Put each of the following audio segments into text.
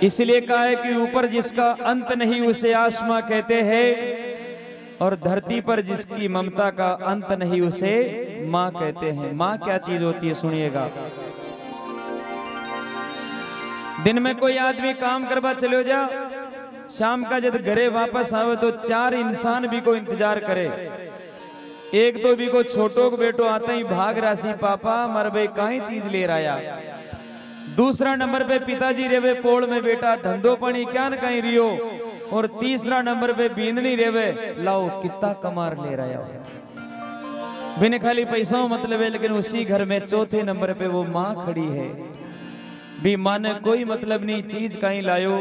इसलिए कहा है कि ऊपर जिसका अंत नहीं उसे आसमां कहते हैं, और धरती पर जिसकी ममता का अंत नहीं उसे माँ कहते हैं। माँ क्या चीज होती है सुनिएगा। दिन में कोई आदमी काम करवा चले जा, शाम का जब घरे वापस आवे तो 4 इंसान भी को इंतजार करे। एक तो भी को छोटो को बेटो आता ही भाग राशि पापा मर भाई कहीं चीज ले रहा। दूसरा नंबर पे पिताजी रेवे पोड़ में बेटा धंधो पानी क्या न कहीं रियो। और तीसरा नंबर पे बींदनी रेवे लाओ कितना कमार ले रहा है। बिन खाली पैसा मतलब है, लेकिन उसी घर में चौथे नंबर पे वो माँ खड़ी है। भी माँ ने कोई मतलब नहीं चीज कहीं लायो,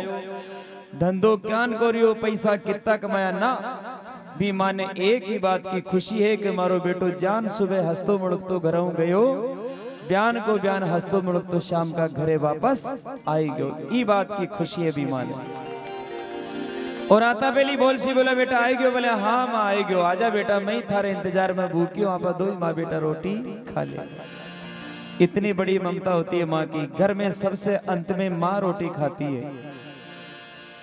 धंधो क्यान करियो, पैसा कितना कमाया ना। भी माँ ने एक ही बात की खुशी है कि मारो बेटो जान सुबह हंसतो मुड़कतो घरों गयो, बयान को बयान हंसतो मुड़कतो शाम का घरे वापस आई गयो। ई बात की खुशी है भी माँ ने। और आता पहली बोल सी बोला बेटा आई गयो, बोले हाँ माँ आई गयो, आजा बेटा मैं ही थारे इंतजार में भूखी हूँ, आप दो माँ बेटा रोटी खा ले। इतनी बड़ी ममता होती है माँ की। घर में सबसे अंत में माँ रोटी खाती है।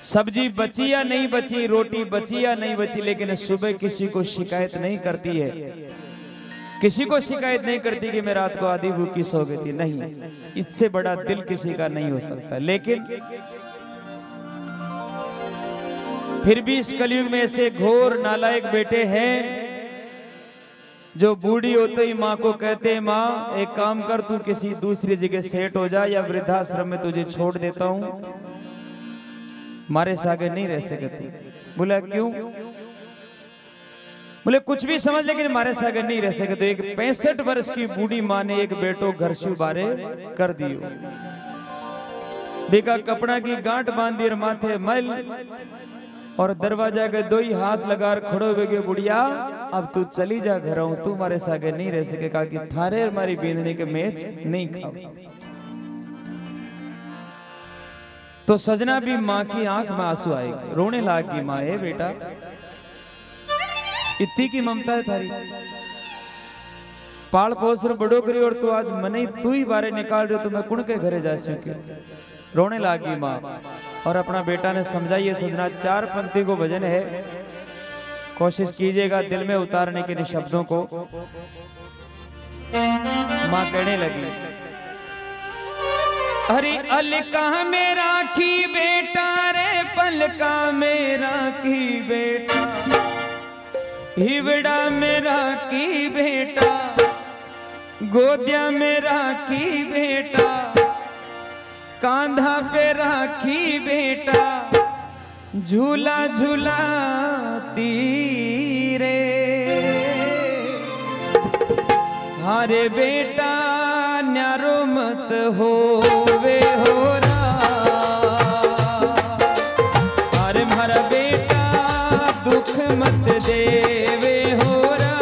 सब्जी बची या नहीं बची, रोटी बची या नहीं बची, लेकिन सुबह किसी को शिकायत नहीं करती है। किसी को शिकायत नहीं करती कि मैं रात को आधी भूखी सो गई थी, नहीं। इससे बड़ा दिल किसी का नहीं हो सकता। लेकिन फिर भी इस कलयुग में ऐसे घोर नालायक बेटे हैं जो बूढ़ी होते ही माँ को कहते हैं माँ एक काम कर, तू किसी दूसरी जगह सेट हो जा या वृद्धाश्रम में तुझे छोड़ देता हूँ, मारे सागे नहीं रह सकती। बोला क्यों? बोले कुछ भी समझ, लेकिन मारे सागे नहीं रह सकते। तो एक 65 वर्ष की बूढ़ी माँ ने एक बेटो घर से बारे कर दियो। बेका कपड़ा की गांठ बांध दी और माथे मैल, और दरवाजा के 2 ही हाथ लगा खड़ो हो गए, बुढ़िया अब तू चली जा घर, तू हमारे सागे नहीं रह सकेगा कि थारे हमारी बींदनी के मैच नहीं खाओ। तो सजना भी माँ की आंख में आंसू आएगी, रोने लागी माँ है बेटा इतनी की ममता है थारी, पाल पोस बड़ो करी और तू आज मने तू ही बारे निकाल रहे हो, तो मैं कुण के घरे जा सके। रोने लागी माँ। और अपना बेटा ने समझाइए सजना 4 पंक्ति को भजन है, कोशिश कीजिएगा दिल में उतारने के शब्दों को। माँ कहने लगी अरे अलका में राखी बेटा रे पलका में राखी बेटा, हिवड़ा में राखी बेटा, गोदिया में राखी बेटा, कांधा पे राखी बेटा, झूला झूलाती रे। हारे बेटा न्यारो मत होवे होरा, हारे मारा बेटा दुख मत देवे होरा।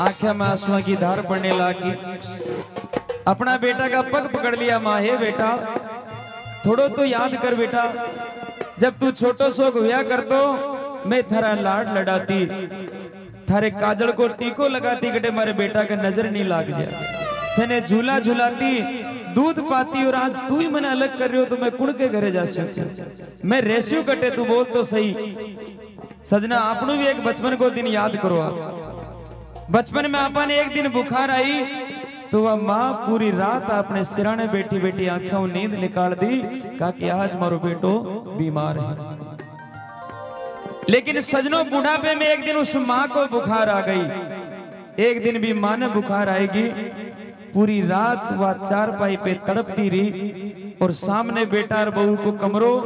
आंखें में आंसुओं की धार पड़ने लगी। अपना बेटा का पग पकड़ लिया। माँ, हे बेटा थोड़ो तो याद कर बेटा, जब तू छोटो सो हुआ कर तो मैं थारा लाड लड़ाती, थारे काजल को टीको लगाती, गटे मारे बेटा का नजर नहीं लाग जाए, थने झूला झूलाती, दूध पाती, और आज तू ही मैंने अलग कर रही हो तो मैं कुड़ के घरे जा सकूं, मैं रेस्यू कटे, तू बोल तो सही। सजना आपनों भी एक बचपन को दिन याद करो। आप बचपन में आपन एक दिन बुखार आई तो वह माँ पूरी रात अपने सिराने बैठी बैठी आंखों नींद निकाल दी, कहा कि आज मारो बेटो बीमार है। लेकिन सजनों बुढ़ापे में एक दिन उस माँ को बुखार आ गई। एक दिन भी माँ ने बुखार आएगी, पूरी रात वह चारपाई पे तड़पती रही और सामने बेटा और बहू को कमरों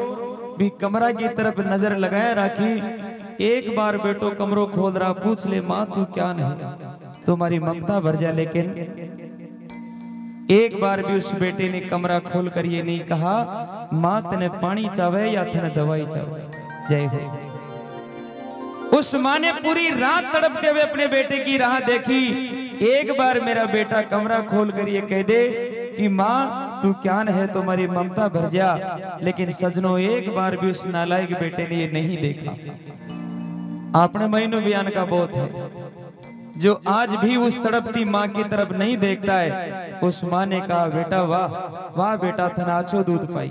भी कमरा की तरफ नजर लगाए रखी। एक बार बेटो कमरों खोल रहा, पूछ ले माँ तू क्या नहीं, तुम्हारी ममता भर जा। लेकिन एक बार भी उस बेटे ने कमरा खोल कर ये नहीं कहा माँ तने पानी चावे या तने दवाई चावे। जय हो। उस माँ ने पूरी रात तड़पते हुए अपने बेटे की राह देखी। एक बार मेरा बेटा कमरा खोल कर ये कह दे कि माँ तू क्या है, तुम्हारी ममता भर जा। लेकिन सजनों एक बार भी उस नालायक बेटे ने ये नहीं देखा। आपने महीनों बयान का बहुत है, जो आज भी उस तड़पती माँ की तरफ नहीं देखता है। उस माँ ने कहा बेटा वाह वाह बेटा थनाचो दूध पाई।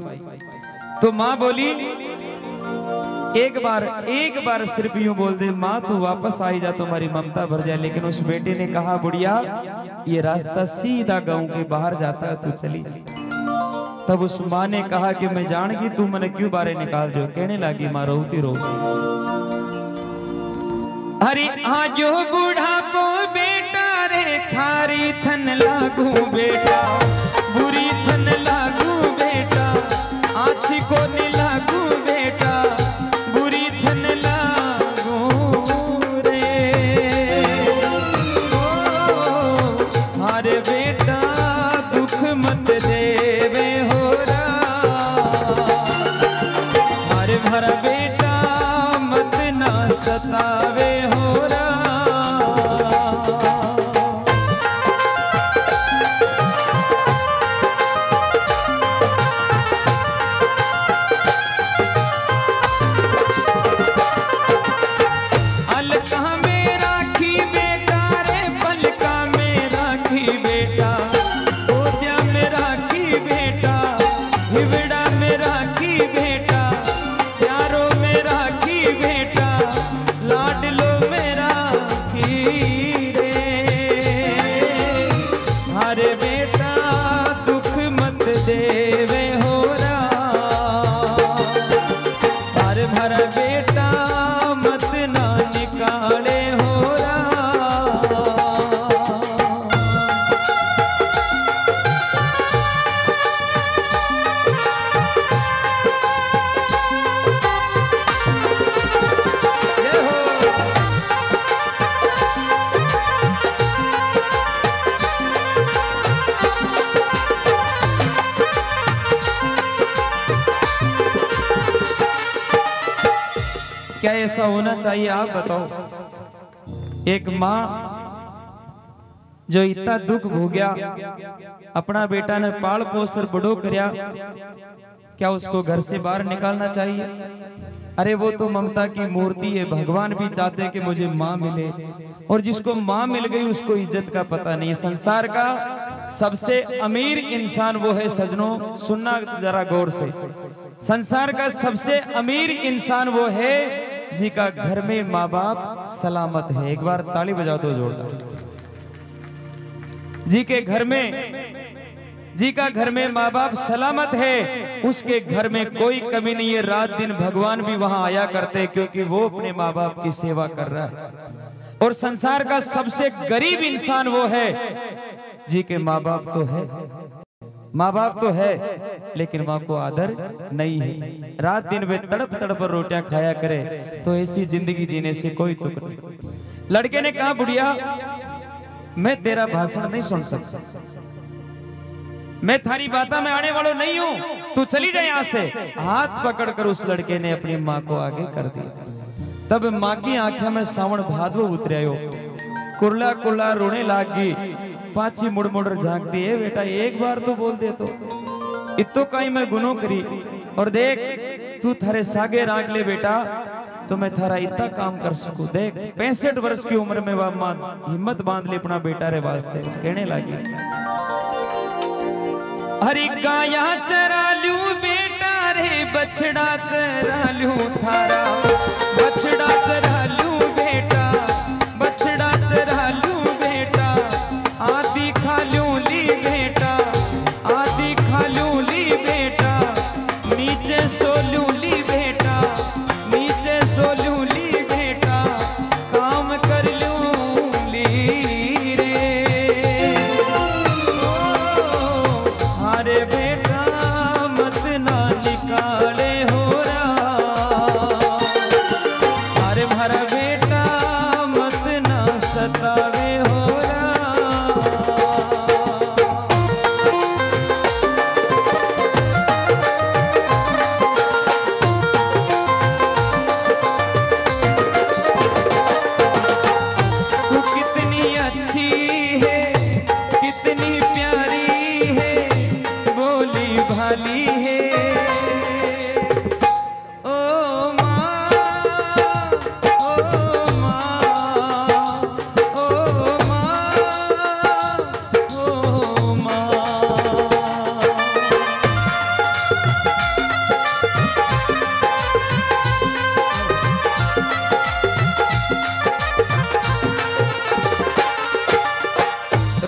तो माँ बोली एक बार सिर्फ यूं बोल दे माँ तू वापस आई जा, तुम्हारी ममता भर जाए। लेकिन उस बेटे ने कहा बुढ़िया ये रास्ता सीधा गांव के बाहर जाता है, तू चली जा। तब उस माँ ने कहा कि मैं जानगी तू मैंने क्यों बारे निकाल रही हो। कहने लगी माँ रोती रो, अरे आजो बुढ़ापो बेटा रे खारी थन लागू बेटा, बुरी थन लागू बेटा, आछी को नहीं लागू बेटा, बुरी थन लागू रे। ओ अरे बेटा दुख मत देवे हो रा, अरे भरा बेटा मत ना सतावे। क्या ऐसा होना चाहिए आप बताओ। एक माँ जो इतना दुख भोग्या, अपना बेटा ने पाल पोस कर बड़ो करया, क्या उसको घर से बाहर निकालना चाहिए? अरे वो तो ममता की मूर्ति है। भगवान भी चाहते हैं कि मुझे माँ मिले, और जिसको माँ मिल गई उसको इज्जत का पता नहीं। संसार का सबसे अमीर इंसान वो है सजनों, सुनना जरा गौर से, संसार का सबसे अमीर इंसान वो है जी का घर में माँ बाप सलामत है। एक बार ताली बजा दो जोरदार। जी के घर में, जी का घर में माँ बाप सलामत है, उसके घर में कोई कमी नहीं है। रात दिन भगवान भी वहां आया करते, क्योंकि वो अपने माँ बाप की सेवा कर रहा है। और संसार का सबसे गरीब इंसान वो है जी के माँ बाप तो है, माँ बाप तो है, लेकिन माँ को आदर नहीं है। रात दिन वे तड़प तड़प रोटियां खाया करे, तो ऐसी जिंदगी जीने से कोई तुक नहीं। लड़के ने कहा बुढ़िया मैं तेरा भाषण नहीं सुन सकता, मैं थारी बाता में आने वालों नहीं हूं, तू चली जा यहां से। हाथ पकड़कर उस लड़के ने अपनी माँ को आगे कर दिया। तब माँ की आंखें में सावन भादव उतरायो। कुरला कुरला रोने लागी। पाची मुड़ मुड़ झांकती है, बेटा एक बार तो बोल दे तो इतो कहीं मैं गुनो करी। और देख तू थारे सागे राख ले बेटा तो मैं थारा इतना काम कर सकूं। देख 65 वर्ष की उम्र में वह मां हिम्मत बांध ले अपना बेटा रे वास्ते। कहने लगी हरी गाया चरा लूं बेटा रे बछड़ा चरा लूं थारा, बछड़ा चरा लूं बेटा, बछड़ा चरा लूं बेटा, आदि खा लूं ली बेटा, आदि खा लूं ली बेटा, नीचे सो लूं ली बेटा, नीचे सो लूं ली बेटा, काम कर लूं ली रे। हारे बेटा मत ना निकाले हो रहा, हारे भरा बेटा मत ना सतावे हो रहा।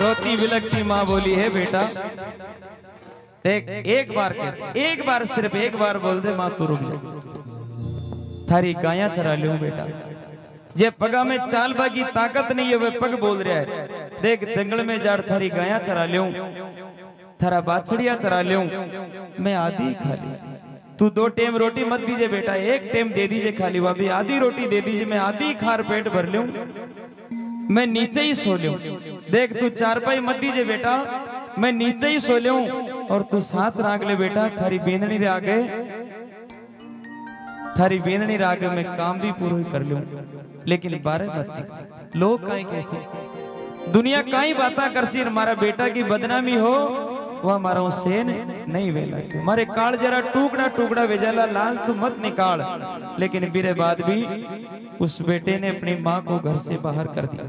रोती विलकती माँ बोली है बेटा देख एक बार सिर्फ एक बार बोल दे माँ तू रुक जा, थारी गाया चरा लूं बेटा। जे पगा में चाल बागी ताकत नहीं है वे पग बोल रहा है। देख जंगल में जाड़ थारी गाया चरा लूं, थारा बाछड़िया चरा लूं, मैं आधी खा ली। तू 2 टाइम रोटी मत दीजिए बेटा, 1 टाइम दे दीजिए खाली। भाभी आधी रोटी दे दीजिए, मैं आधी खार पेट भर लूं, मैं नीचे ही सो लूं। देख तू 4 पाई मत दीजिए बेटा, मैं नीचे ही सो लूं। और तू साथ राख ले बेटा, थारी बेंदनी रे आगे, थारी बेंदनी रे आगे मैं काम भी पूरा कर लूं। लेकिन 12 मत निकल। लोग काई कैसे दुनिया काई बाता करसी, हमारा बेटा की बदनामी हो वह हमारा सेन नहीं वेला। हमारे काल जरा टुकड़ा टुकड़ा वेजाला लाल तू मत निकाल। लेकिन मेरे बाद भी उस बेटे ने अपनी माँ को घर से बाहर कर दिया,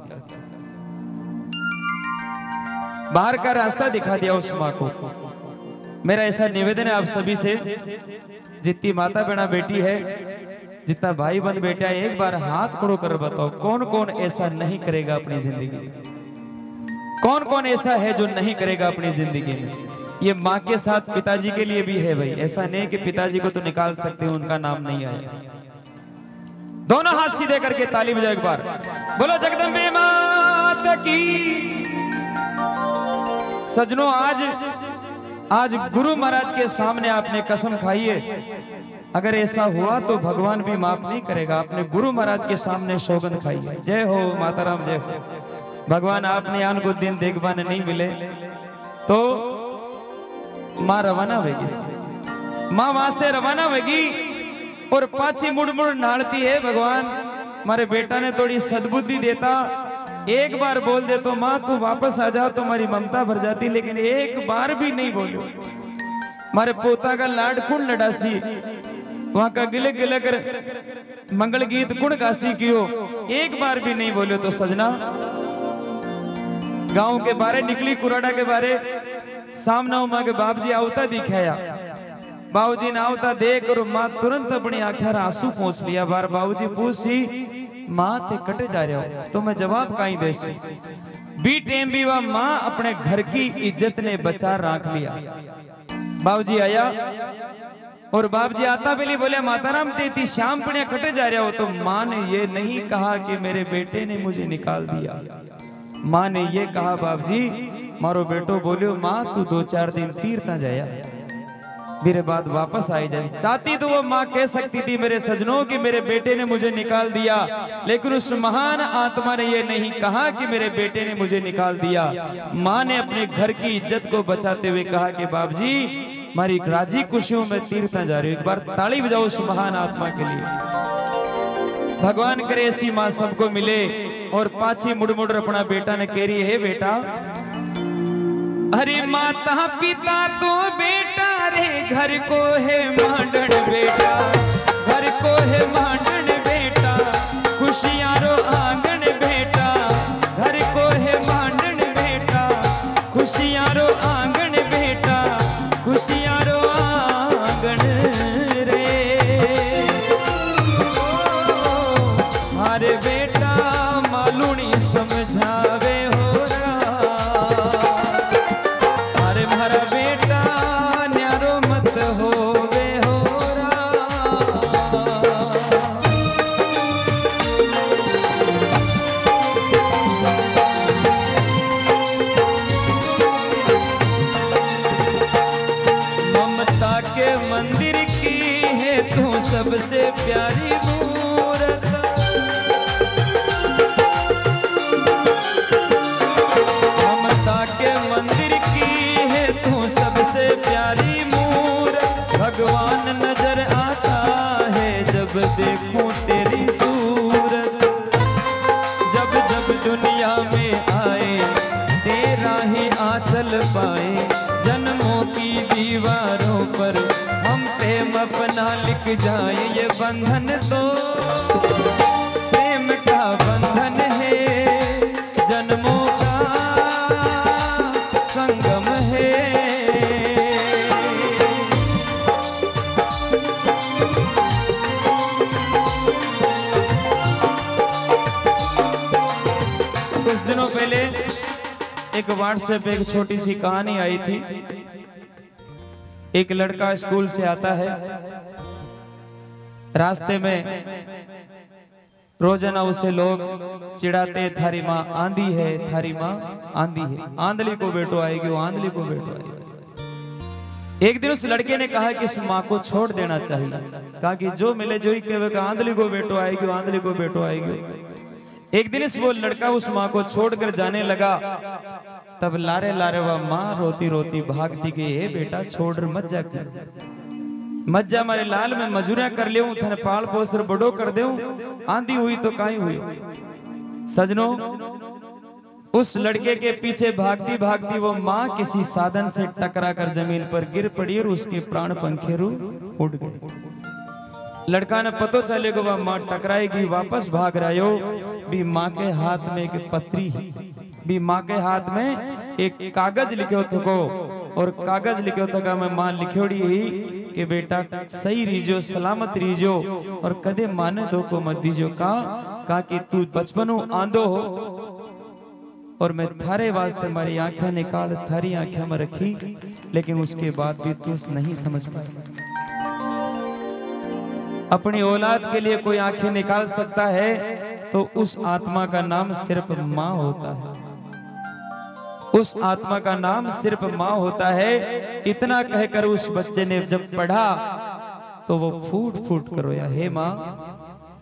बाहर का रास्ता दिखा दिया उस माँ को। मेरा ऐसा निवेदन है आप सभी से, जितनी माता बहना बेटी है, जितना भाई बंद बेटा है, एक बार हाथ खड़ो कर बताओ कौन कौन ऐसा नहीं करेगा अपनी जिंदगी में। कौन कौन ऐसा है जो नहीं करेगा अपनी जिंदगी में। ये माँ के साथ पिताजी के लिए भी है भाई, ऐसा नहीं कि पिताजी को तो निकाल सकते हैं, उनका नाम नहीं आया। दोनों हाथ सीधे करके ताली बजाओ एक बार, बोलो जगदम्बे माता की। सजनों आज गुरु महाराज के सामने आपने कसम खाई है, अगर ऐसा हुआ तो भगवान भी माफ नहीं करेगा। आपने गुरु महाराज के सामने सौगंध खाई है। जय हो माता राम, जय हो। भगवान आपने आन को दिन देखभाने नहीं मिले तो माँ रवाना होगी, माँ वहां से रवाना होगी और पाची मुड़ मुड़ नाड़ती है। भगवान हमारे बेटा ने थोड़ी सद्बुद्धि देता, एक बार बोल दे तो माँ तू वापस आ जा, तो हमारी ममता भर जाती। लेकिन एक बार भी नहीं बोलो। हमारे पोता का लाड कुण लडासी, वहां का गिले गिले कर मंगल गीत कुण गासी कियो, एक बार भी नहीं बोलो। तो सजना गांव के बारे निकली, कुराड़ा के बारे सामना माँ के बाप जी आवता दिखाया। बाबूजी ने आवता देख और माँ तुरंत अपनी आंखें आंसू पहुंच लिया। बार बाबूजी पूछी माँ ते कटे जा रहे हो, तो मैं जवाब कहीं दे बी टेम भी वह माँ अपने घर की इज्जत ने बचा रख लिया। बाबूजी आया और बाबूजी आता पहले बोले माताराम तेती शाम पड़े कटे जा रहे हो। तो माँ ने ये नहीं कहा कि मेरे बेटे ने मुझे निकाल दिया, माँ ने ये कहा बाबूजी मारो बेटो बोलियो माँ तू 2-4 दिन तीर्थ ना जाया, मेरे बाद वापस आई जाए। चाहती तो वो माँ कह सकती थी मेरे सजनों कि मेरे बेटे ने मुझे निकाल दिया, लेकिन उस महान आत्मा ने ये नहीं कहा कि मेरे बेटे ने मुझे निकाल दिया। माँ ने अपने घर की इज्जत को बचाते हुए कहा कि बाबूजी हमारी राजी खुशियों में तीर्थ जा रही हूँ। एक बार ताली बजाओ उस महान आत्मा के लिए। भगवान करे ऐसी माँ सबको मिले। और पाछी मुड़ मुड़ अपना बेटा ने कह रही है, बेटा अरे माता पिता तो बेटा रे घर को है मांडन बेटा, घर को है मांडन बेटा, खुशियारो आंगन बेटा, घर को है मांडन बेटा, खुशियारो आंगन बेटा, खुशियारो आंगन रे। अरे बेटा मालूनी समझावे हो सबसे प्यारी मूरत, ममता के मंदिर की है तू सबसे प्यारी मूरत। भगवान नजर आता है जब देखूं तेरी सूरत, जब जब दुनिया में आए तेरा ही आंचल पाए, जन्मों की दीवारों पर हम प्रेम अपना लिख जाए। ये बंधन तो प्रेम का बंधन है, जन्मों का संगम है। कुछ दिनों पहले एक व्हाट्सएप पे एक छोटी सी कहानी आई थी। एक लड़का स्कूल से आता है, रास्ते में रोजाना उसे लोग चिढ़ाते, थारी माँ आंधी है, थारी माँ आंधी है, आंधली को बेटो आएगी, वो आंधली को बेटो आएगी। एक दिन उस लड़के ने कहा कि इस माँ को छोड़ देना चाहिए, कहा कि जो मिले जो ही कहेगा आंधली को बेटो आएगी, वो आंधली को बेटो आएगी। एक दिन वो लड़का उस माँ को छोड़कर जाने लगा, तब लारे लारे वह माँ रोती रोती भागती गई, हे बेटा छोड़ मत जा, मत जा, हमारे लाल में मजूरियां कर ले, थने पाल पोसर बड़ो कर दे, आंधी हुई तो काई हुई। सजनों, उस लड़के के पीछे भागती भागती वो माँ किसी साधन से टकरा कर जमीन पर गिर पड़ी और उसके प्राण पंखेरु उड़ गए। लड़का ने पतो चले को वह माँ टकराएगी, वापस भाग रहा हो, भी माँ के हाथ में एक पत्री, भी माँ के हाथ में एक कागज लिखे थको, और कागज लिखे थका मैं माँ लिखोड़ी ही कि बेटा सही रीजो, सलामत रीजो, और कदे माने दो को मत दीजो। कहा कि तू बचपनों आंधो हो और मैं थारे वास्ते हमारी आंखें निकाल थारी आंखें में रखी, लेकिन उसके बाद भी तू नहीं समझ पाया। अपनी औलाद के लिए कोई आंखें निकाल सकता है तो उस आत्मा का नाम सिर्फ माँ होता है, उस आत्मा का नाम सिर्फ माँ होता है। इतना कहकर उस बच्चे ने जब पढ़ा तो वो फूट फूट कर रोया, हे माँ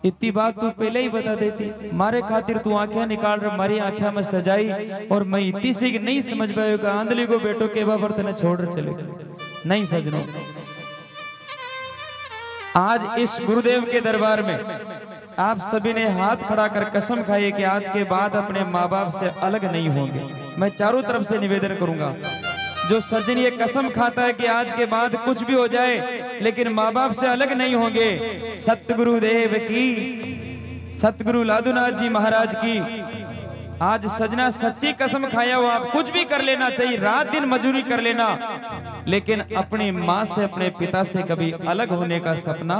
इतनी बात तू पहले ही बता देती, मारे खातिर तू आंखें निकाल रहा, हमारी आंखें में सजाई, और मैं इतनी सी नहीं समझ पाएगा आंधली को बेटो के बाबा ने छोड़ चले नहीं। सजनों, आज इस गुरुदेव के दरबार में आप सभी ने हाथ खड़ा कर कसम खाई कि आज के बाद अपने माँ बाप से अलग नहीं होंगे। मैं चारों तरफ से निवेदन करूंगा, जो सज्जन ये कसम खाता है कि आज के बाद कुछ भी हो जाए लेकिन माँ बाप से अलग नहीं होंगे, सतगुरुदेव की, सतगुरु लादूनाथ जी महाराज की आज सजना सच्ची कसम खाया हो। आप कुछ भी कर लेना चाहिए, रात दिन मजूरी कर लेना, लेकिन अपनी माँ से, अपने पिता से कभी अलग होने का सपना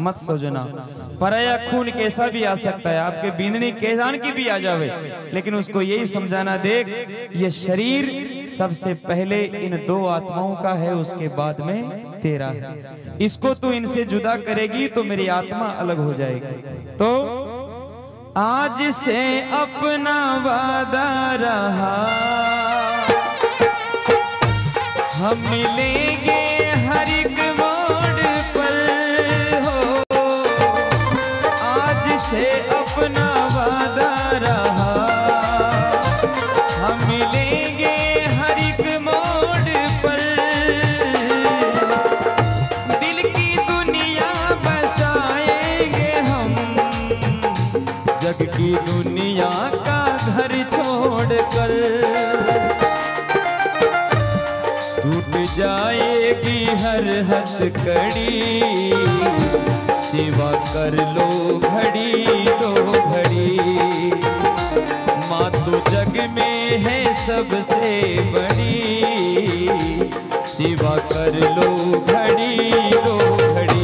मत सोचना। पराया खून कैसा भी आ सकता है, आपके बींदनी कैसान की भी आ जावे, लेकिन उसको यही समझाना, देख ये शरीर सबसे पहले इन दो आत्माओं का है, उसके बाद में तेरा है। इसको तू इनसे जुदा करेगी तो मेरी आत्मा अलग हो जाएगी। तो आज से अपना वादा रहा, हम मिलेंगे हर एक मोड़ पर हो। आज से अपना वादा रहा, हम मिलेंगे हर एक मोड़ पर। दिल की दुनिया बसाएंगे हम, जग की दुनिया मोड़ कर, टूट जाएगी हर हथकड़ी, सेवा कर लो घड़ी दो घड़ी, माँ तो जग में है सबसे बड़ी, सेवा कर लो घड़ी दो घड़ी।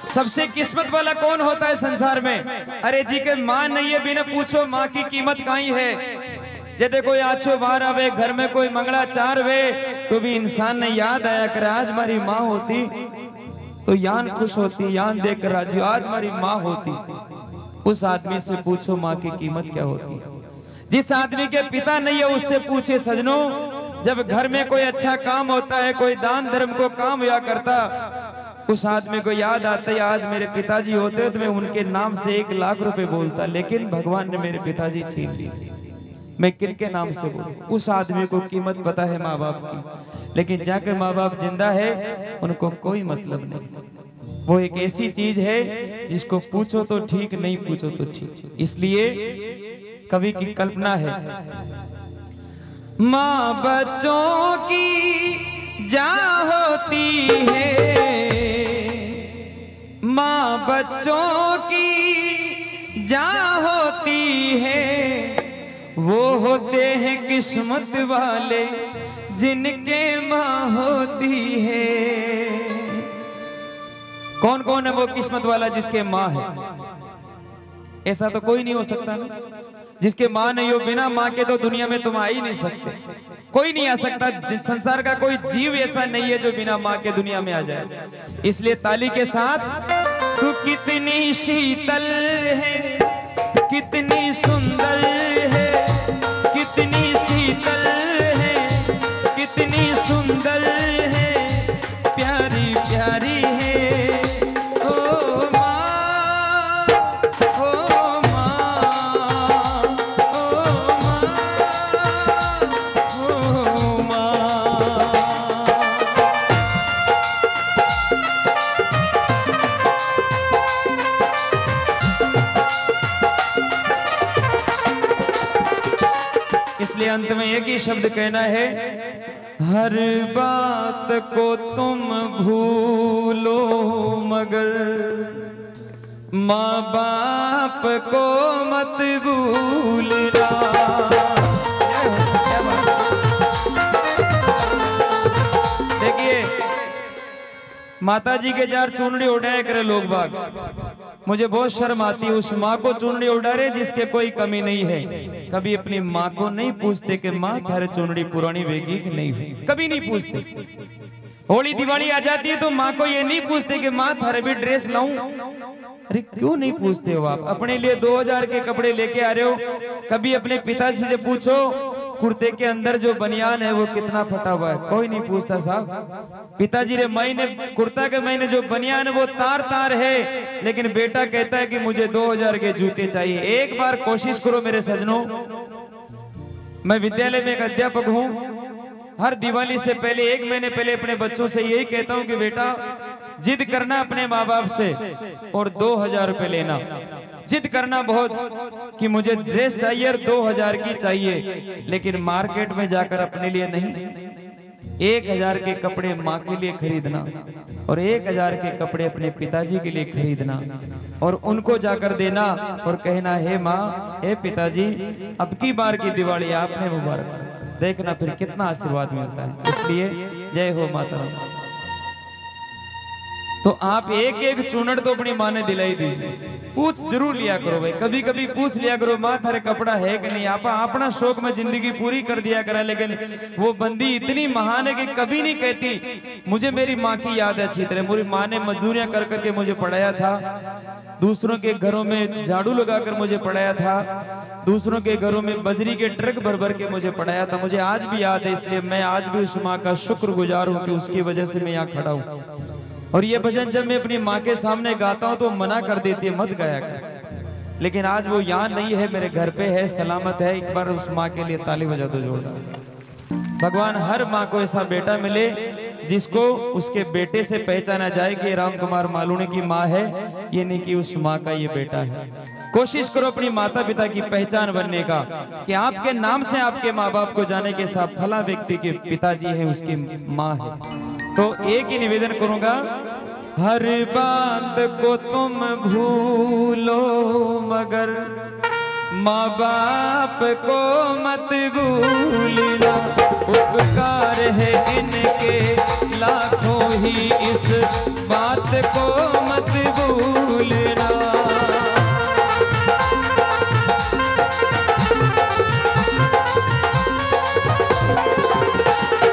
सबसे किस्मत वाला कौन होता है संसार में? अरे जी के माँ नहीं है, बिना पूछो माँ की कीमत काई है। जैसे कोई आछो बार आवे, घर में कोई मंगला चार वे, तो भी इंसान ने याद आया कर आज हमारी माँ होती तो यान खुश होती, यान देखकर राजी, आज हमारी माँ होती। उस आदमी से पूछो माँ की कीमत क्या होती। जिस आदमी के पिता नहीं है उससे पूछे सजनों, जब घर में कोई अच्छा काम होता है, कोई दान धर्म को काम हुआ करता, उस आदमी को याद आता है आज मेरे पिताजी होते तो मैं उनके नाम से 1 लाख रुपए बोलता, लेकिन भगवान ने मेरे पिताजी छीन लिए, मैं किनके नाम से बोलूं। उस आदमी को कीमत पता है माँ बाप की, लेकिन जाके माँ बाप जिंदा है उनको कोई मतलब नहीं। वो एक ऐसी चीज है जिसको पूछो तो ठीक, नहीं पूछो तो ठीक। इसलिए कवि की कल्पना है, माँ बच्चों की जा होती है, माँ बच्चों की जा होती है, वो होते हैं किस्मत वाले जिनके माँ होती है। कौन कौन है वो किस्मत वाला जिसके माँ है? ऐसा तो कोई नहीं हो सकता ना, जिसके माँ नहीं हो। बिना माँ के तो दुनिया में तुम आ ही नहीं सकते, कोई नहीं आ सकता। जिस संसार का कोई जीव ऐसा नहीं है जो बिना माँ के दुनिया में आ जाए। इसलिए ताली के साथ, तू कितनी शीतल है, कितनी सुंदर है, कितनी शीतल है, कितनी सुंदर है, प्यारी प्यारी है ओ माँ, ओ माँ, ओ माँ, ओ माँ। इसलिए अंत में एक ही शब्द कहना है, हर बात को तुम भूलो मगर माँ बाप को मत भूलना। देखिए माता जी के जार चुनरी उड़ाया करे लोग बाग, मुझे बहुत शर्म आती है उस माँ को चुनरी उड़ा रहे जिसके कोई कमी नहीं है। कभी अपनी माँ को नहीं पूछते कि माँ थारे चुनरी पुरानी वेगी कि नहीं हुई, कभी नहीं पूछते। होली दिवाली आ जाती है तो माँ को ये नहीं पूछते कि माँ थारे भी ड्रेस लाऊं। अरे क्यों नहीं पूछते हो आप? अपने लिए 2000 के कपड़े लेके आ रहे हो, कभी अपने पिताजी से पूछो कुर्ते के अंदर जो बनियान है वो कितना फटा हुआ है? कोई नहीं पूछता साहब। पिताजी रे महीने कुर्ता के महीने जो बनियान है वो तार तार है, लेकिन बेटा कहता है कि मुझे 2000 के जूते चाहिए। एक बार कोशिश करो मेरे सजनों, मैं विद्यालय में एक अध्यापक हूँ, हर दिवाली से पहले 1 महीने पहले अपने बच्चों से यही कहता हूँ कि बेटा जिद करना अपने माँ बाप से और 2000 रुपए लेना। जिद करना बहुत कि मुझे ड्रेस चाहिए और 2000 की चाहिए, लेकिन मार्केट में जाकर अपने लिए नहीं, 1000 के कपड़े माँ के लिए खरीदना और 1000 के कपड़े अपने पिताजी के लिए खरीदना और उनको जाकर देना और कहना हे माँ, हे पिताजी, अब की बार की दिवाली आपने मुबारक। देखना फिर कितना आशीर्वाद मिलता है। इसलिए जय हो माता। तो आप एक एक चूनट तो अपनी माँ ने दिलाई दीजिए, पूछ जरूर लिया करो भाई, कभी कभी पूछ लिया करो माँ थारे कपड़ा है कि नहीं। आप अपना शौक में जिंदगी पूरी कर दिया करा, लेकिन वो बंदी इतनी महान है कि कभी नहीं कहती मुझे मेरी माँ की याद है अच्छी तरह। मेरी माँ ने मजदूरियां कर करके मुझे पढ़ाया था, दूसरों के घरों में झाड़ू लगाकर मुझे पढ़ाया था, दूसरों के घरों में बजरी के ट्रक भर भर के मुझे पढ़ाया था। मुझे आज भी याद है, इसलिए मैं आज भी उस माँ का शुक्रगुजार हूँ कि उसकी वजह से मैं यहाँ खड़ा हूँ। और ये भजन जब मैं अपनी माँ के सामने गाता हूँ तो मना कर देती है, मत गाया कर, लेकिन आज वो यहाँ नहीं है, मेरे घर पे है, सलामत है। एक बार उस माँ के लिए ताली बजा दो जोरदार। भगवान हर माँ को ऐसा बेटा मिले जिसको उसके बेटे से पहचाना जाए कि राम कुमार मालूणी की माँ है, ये नहीं कि उस माँ का ये बेटा है। कोशिश करो अपनी माता पिता की पहचान बनने का, कि आपके नाम से आपके माँ बाप को जाने के साथ फला व्यक्ति के पिताजी है, उसकी माँ है। तो एक ही निवेदन करूंगा, हर बात को तुम भूलो मगर माँ बाप को मत भूलना। उपकार है इनके लाखों ही, इस बात को मत भूलना।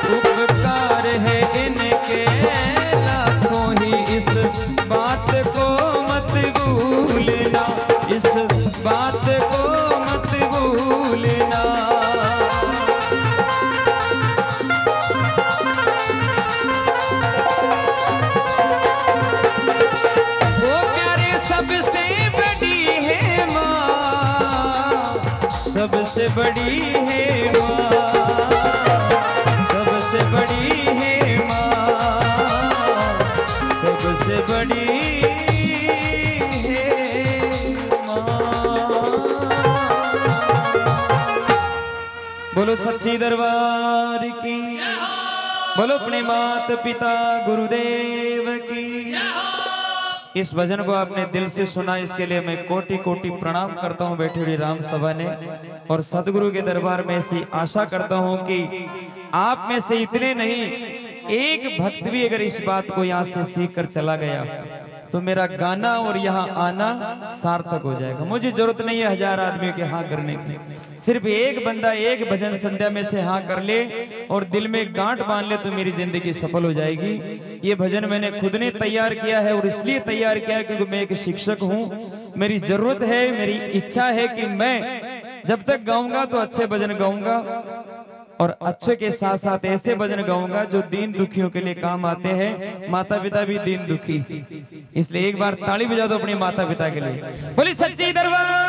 उपकार है इनके लाखों ही, इस बात को मत भूलना। इस बात को मत भूलना। वो प्यारे सबसे बड़ी है माँ, सबसे बड़ी है माँ, सबसे बड़ी है माँ, सबसे बड़ी बोलो सच्ची दरबार की, बोलो अपने माता पिता गुरुदेव की। इस भजन को आपने दिल से सुना, इसके लिए मैं कोटि कोटि प्रणाम करता हूं बैठी हुई राम सभा ने। और सदगुरु के दरबार में ऐसी आशा करता हूं कि आप में से इतने नहीं, एक भक्त भी अगर इस बात को यहाँ से सीख कर चला गया तो मेरा गाना और यहाँ आना सार्थक हो जाएगा। मुझे जरूरत नहीं है 1000 आदमियों के हाँ करने की, सिर्फ एक बंदा एक भजन संध्या में से हाँ कर ले और दिल में गांठ बांध ले तो मेरी जिंदगी सफल हो जाएगी। ये भजन मैंने खुद ने तैयार किया है और इसलिए तैयार किया है क्योंकि मैं एक शिक्षक हूँ। मेरी जरूरत है, मेरी इच्छा है कि मैं जब तक गाऊंगा तो अच्छे भजन गाऊंगा और अच्छे के साथ साथ ऐसे भजन गाऊंगा जो दीन दुखियों के लिए काम आते हैं। माता पिता भी दीन दुखी, इसलिए एक बार ताली बजा दो अपने माता पिता के लिए। बोली सच्ची दरबार